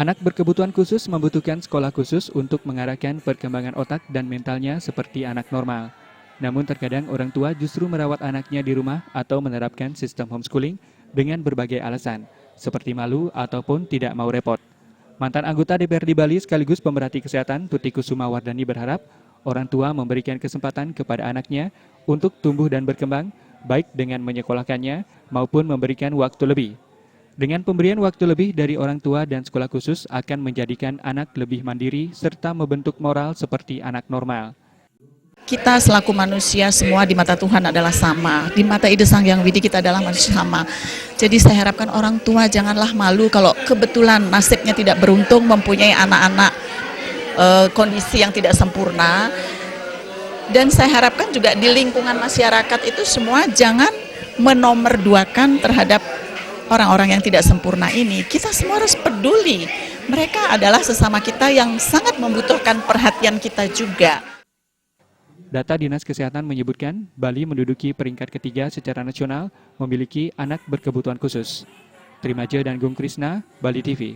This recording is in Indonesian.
Anak berkebutuhan khusus membutuhkan sekolah khusus untuk mengarahkan perkembangan otak dan mentalnya seperti anak normal. Namun terkadang orang tua justru merawat anaknya di rumah atau menerapkan sistem homeschooling dengan berbagai alasan, seperti malu ataupun tidak mau repot. Mantan anggota DPRD Bali sekaligus pemerhati kesehatan Tuti Kusuma Wardani berharap orang tua memberikan kesempatan kepada anaknya untuk tumbuh dan berkembang, baik dengan menyekolahkannya maupun memberikan waktu lebih. Dengan pemberian waktu lebih dari orang tua dan sekolah khusus akan menjadikan anak lebih mandiri serta membentuk moral seperti anak normal. Kita selaku manusia semua di mata Tuhan adalah sama. Di mata Ida Sang Hyang Widi kita adalah manusia sama. Jadi saya harapkan orang tua janganlah malu kalau kebetulan nasibnya tidak beruntung mempunyai anak-anak kondisi yang tidak sempurna. Dan saya harapkan juga di lingkungan masyarakat itu semua jangan menomorduakan terhadap orang-orang yang tidak sempurna ini. Kita semua harus peduli. Mereka adalah sesama kita yang sangat membutuhkan perhatian kita juga. Data Dinas Kesehatan menyebutkan Bali menduduki peringkat ketiga secara nasional memiliki anak berkebutuhan khusus. Trimaja dan Gung Krisna, Bali TV.